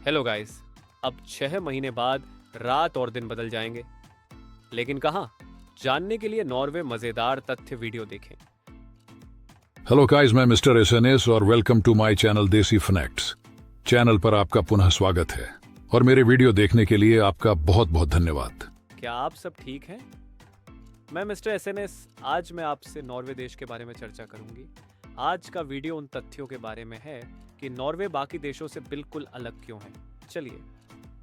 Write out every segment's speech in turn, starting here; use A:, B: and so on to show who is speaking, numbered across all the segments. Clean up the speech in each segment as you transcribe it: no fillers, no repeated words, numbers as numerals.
A: Hello guys. अब 6 महीने बाद रात और दिन बदल जाएंगे, लेकिन कहाँ? जानने के लिए नॉर्वे मजेदार तथ्य वीडियो देखें।
B: हेलो गाइस, मैं मिस्टर एसएनएस और वेलकम टू माय चैनल देसी फैक्ट्स। चैनल पर आपका पुनः स्वागत है और मेरे वीडियो देखने के लिए आपका बहुत बहुत धन्यवाद।
A: क्या आप सब ठीक हैं? मैं मिस्टर एसएनएस। आज मैं आपसे नॉर्वे देश के बारे में चर्चा करूंगी। आज का वीडियो उन तथ्यों के बारे में है कि नॉर्वे बाकी देशों से बिल्कुल अलग क्यों है। चलिए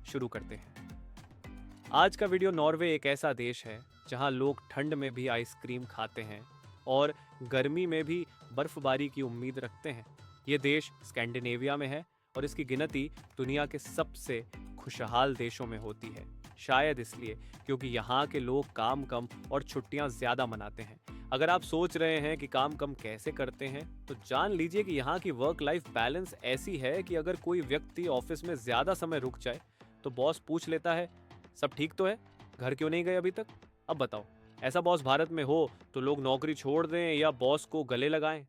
A: शुरू करते हैं। आज का वीडियो नॉर्वे एक ऐसा देश है जहां लोग ठंड में भी आइसक्रीम खाते हैं और गर्मी में भी बर्फबारी की उम्मीद रखते हैं। ये देश स्कैंडिनेविया में है और इसकी गिनती दुनिया के सबसे खुशहाल देशों में होती है। शायद इसलिए क्योंकि यहाँ के लोग काम कम और छुट्टियाँ ज़्यादा मनाते हैं। अगर आप सोच रहे हैं कि काम कम कैसे करते हैं, तो जान लीजिए कि यहाँ की वर्क लाइफ बैलेंस ऐसी है कि अगर कोई व्यक्ति ऑफिस में ज़्यादा समय रुक जाए तो बॉस पूछ लेता है, सब ठीक तो है, घर क्यों नहीं गए अभी तक? अब बताओ, ऐसा बॉस भारत में हो तो लोग नौकरी छोड़ दें या बॉस को गले लगाएं?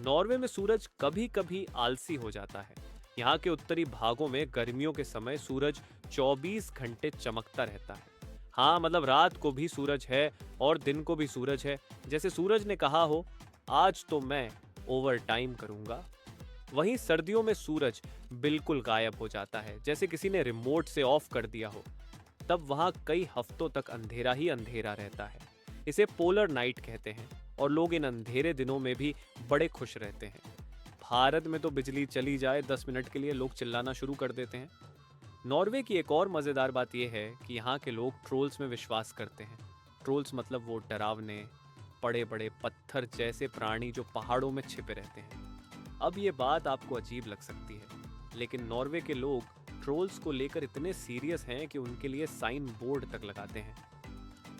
A: नॉर्वे में सूरज कभी कभी आलसी हो जाता है। यहाँ के उत्तरी भागों में गर्मियों के समय सूरज 24 घंटे चमकता रहता है। हाँ, मतलब रात को भी सूरज है और दिन को भी सूरज है। जैसे सूरज ने कहा हो, आज तो मैं ओवर टाइम करूंगा। वहीं सर्दियों में सूरज बिल्कुल गायब हो जाता है, जैसे किसी ने रिमोट से ऑफ कर दिया हो। तब वहाँ कई हफ्तों तक अंधेरा ही अंधेरा रहता है। इसे पोलर नाइट कहते हैं और लोग इन अंधेरे दिनों में भी बड़े खुश रहते हैं। भारत में तो बिजली चली जाए 10 मिनट के लिए लोग चिल्लाना शुरू कर देते हैं। नॉर्वे की एक और मज़ेदार बात यह है कि यहाँ के लोग ट्रोल्स में विश्वास करते हैं। ट्रोल्स मतलब वो डरावने बड़े बड़े पत्थर जैसे प्राणी जो पहाड़ों में छिपे रहते हैं। अब ये बात आपको अजीब लग सकती है, लेकिन नॉर्वे के लोग ट्रोल्स को लेकर इतने सीरियस हैं कि उनके लिए साइन बोर्ड तक लगाते हैं।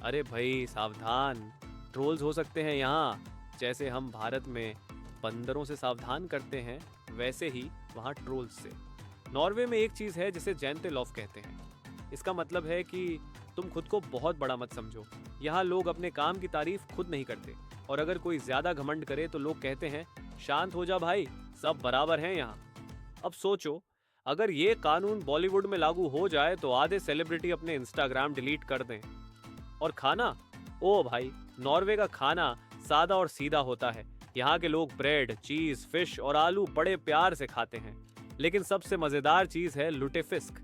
A: अरे भाई सावधान, ट्रोल्स हो सकते हैं यहाँ। जैसे हम भारत में बंदरों से सावधान करते हैं, वैसे ही वहाँ ट्रोल्स से। नॉर्वे में एक चीज़ है जिसे जैंतेलॉफ कहते हैं। इसका मतलब है कि तुम खुद को बहुत बड़ा मत समझो। यहाँ लोग अपने काम की तारीफ खुद नहीं करते और अगर कोई ज़्यादा घमंड करे तो लोग कहते हैं, शांत हो जा भाई, सब बराबर हैं यहाँ। अब सोचो, अगर ये कानून बॉलीवुड में लागू हो जाए तो आधे सेलिब्रिटी अपने इंस्टाग्राम डिलीट कर दें। और खाना, ओ भाई, नॉर्वे का खाना सादा और सीधा होता है। यहाँ के लोग ब्रेड, चीज, फिश और आलू बड़े प्यार से खाते हैं। लेकिन सबसे मजेदार चीज है लुटेफिस्क।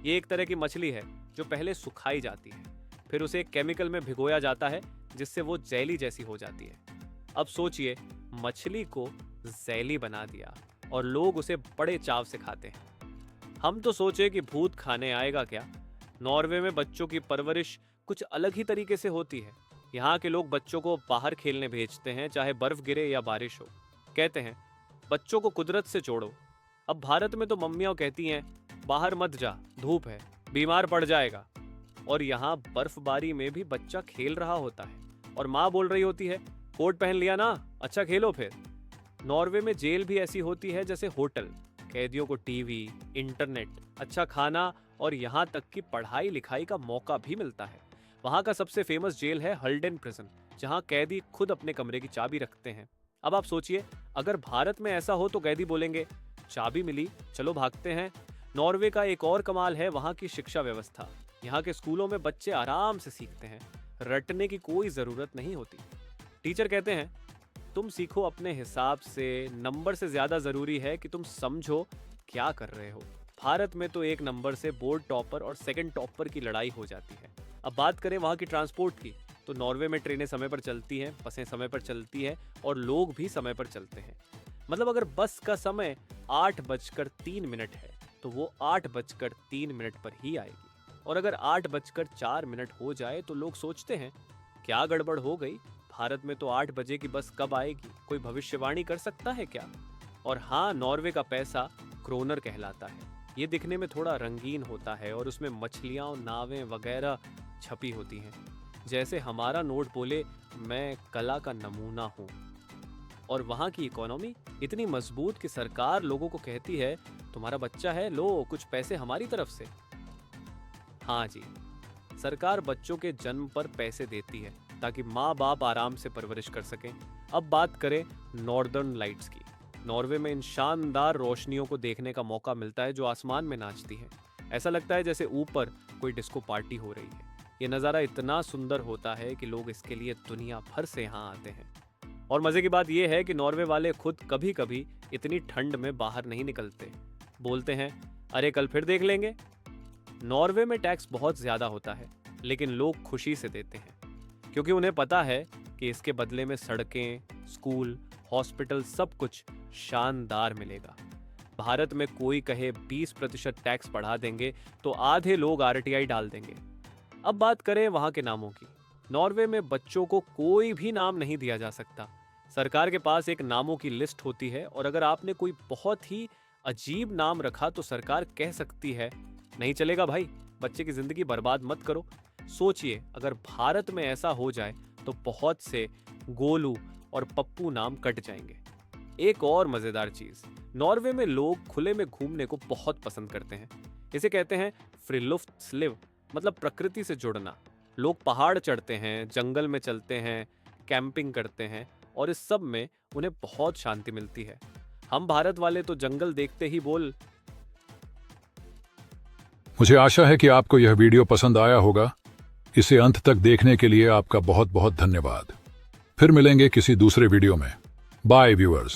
A: ये एक तरह की मछली है जो पहले सुखाई जाती है, फिर उसे एक केमिकल में भिगोया जाता है जिससे वो जेली जैसी हो जाती है। अब सोचिए, मछली को जेली बना दिया और लोग उसे बड़े चाव से खाते हैं। हम तो सोचे कि भूत खाने आएगा क्या। नॉर्वे में बच्चों की परवरिश कुछ अलग ही तरीके से होती है। यहाँ के लोग बच्चों को बाहर खेलने भेजते हैं, चाहे बर्फ गिरे या बारिश हो। कहते हैं, बच्चों को कुदरत से जोड़ो। अब भारत में तो मम्मियाँ कहती हैं, बाहर मत जा, धूप है, बीमार पड़ जाएगा। और यहाँ बर्फबारी में भी बच्चा खेल रहा होता है और माँ बोल रही होती है, कोट पहन लिया ना, अच्छा खेलो फिर। नॉर्वे में जेल भी ऐसी होती है जैसे होटल। कैदियों को टीवी, इंटरनेट, अच्छा खाना और यहाँ तक कि पढ़ाई लिखाई का मौका भी मिलता है। वहाँ का सबसे फेमस जेल है हल्डेन प्रिजन, जहाँ कैदी खुद अपने कमरे की चाबी रखते हैं। अब आप सोचिए, अगर भारत में ऐसा हो तो कैदी बोलेंगे, चाबी मिली, चलो भागते हैं। नॉर्वे का एक और कमाल है वहाँ की शिक्षा व्यवस्था। यहाँ के स्कूलों में बच्चे आराम से सीखते हैं, रटने की कोई ज़रूरत नहीं होती। टीचर कहते हैं, तुम सीखो अपने हिसाब से, नंबर से ज़्यादा ज़रूरी है कि तुम समझो क्या कर रहे हो। भारत में तो एक नंबर से बोर्ड टॉपर और सेकंड टॉपर की लड़ाई हो जाती है। अब बात करें वहाँ की ट्रांसपोर्ट की, तो नॉर्वे में ट्रेनें समय पर चलती हैं, बसें समय पर चलती हैं और लोग भी समय पर चलते हैं। मतलब अगर बस का समय 8:03 है तो वो 8:03 पर ही आएगी। और अगर 8:04 हो जाए तो लोग सोचते हैं, क्या गड़बड़ हो गई, भारत में तो 8 बजे की बस कब आएगी, कोई भविष्यवाणी कर सकता है क्या? और हाँ, नॉर्वे का पैसा क्रोनर कहलाता है। ये दिखने में थोड़ा रंगीन होता है और उसमें मछलियाँ और नावें वगैरह छपी होती हैं, जैसे हमारा नोट बोले, मैं कला का नमूना हूँ। और वहाँ की इकोनॉमी इतनी मजबूत कि सरकार लोगों को कहती है, तुम्हारा बच्चा है, लो कुछ पैसे हमारी तरफ से। हाँ जी, सरकार बच्चों के जन्म पर पैसे देती है ताकि माँ बाप आराम से परवरिश कर सकें। अब बात करें नॉर्दर्न लाइट्स की। नॉर्वे में इन शानदार रोशनियों को देखने का मौका मिलता है जो आसमान में नाचती हैं। ऐसा लगता है जैसे ऊपर कोई डिस्को पार्टी हो रही है। ये नज़ारा इतना सुंदर होता है कि लोग इसके लिए दुनिया भर से यहाँ आते हैं। और मज़े की बात यह है कि नॉर्वे वाले खुद कभी कभी इतनी ठंड में बाहर नहीं निकलते। बोलते हैं अरे कल फिर देख लेंगे। नॉर्वे में टैक्स बहुत ज़्यादा होता है, लेकिन लोग खुशी से देते हैं क्योंकि उन्हें पता है कि इसके बदले में सड़कें, स्कूल, हॉस्पिटल सब कुछ शानदार मिलेगा। भारत में कोई कहे 20% टैक्स बढ़ा देंगे तो आधे लोग आरटीआई डाल देंगे। अब बात करें वहाँ के नामों की। नॉर्वे में बच्चों को कोई भी नाम नहीं दिया जा सकता। सरकार के पास एक नामों की लिस्ट होती है और अगर आपने कोई बहुत ही अजीब नाम रखा तो सरकार कह सकती है नहीं चलेगा भाई, बच्चे की जिंदगी बर्बाद मत करो। सोचिए अगर भारत में ऐसा हो जाए तो बहुत से गोलू और पप्पू नाम कट जाएंगे। एक और मजेदार चीज, नॉर्वे में लोग खुले में घूमने को बहुत पसंद करते हैं। इसे कहते हैं फ्रिलुफ्ट्सलिव, मतलब प्रकृति से जुड़ना। लोग पहाड़ चढ़ते हैं, जंगल में चलते हैं, कैंपिंग करते हैं और इस सब में उन्हें बहुत शांति मिलती है। हम भारत वाले तो जंगल देखते ही बोल।
B: मुझे आशा है कि आपको यह वीडियो पसंद आया होगा। इसे अंत तक देखने के लिए आपका बहुत बहुत धन्यवाद। फिर मिलेंगे किसी दूसरे वीडियो में। Bye viewers.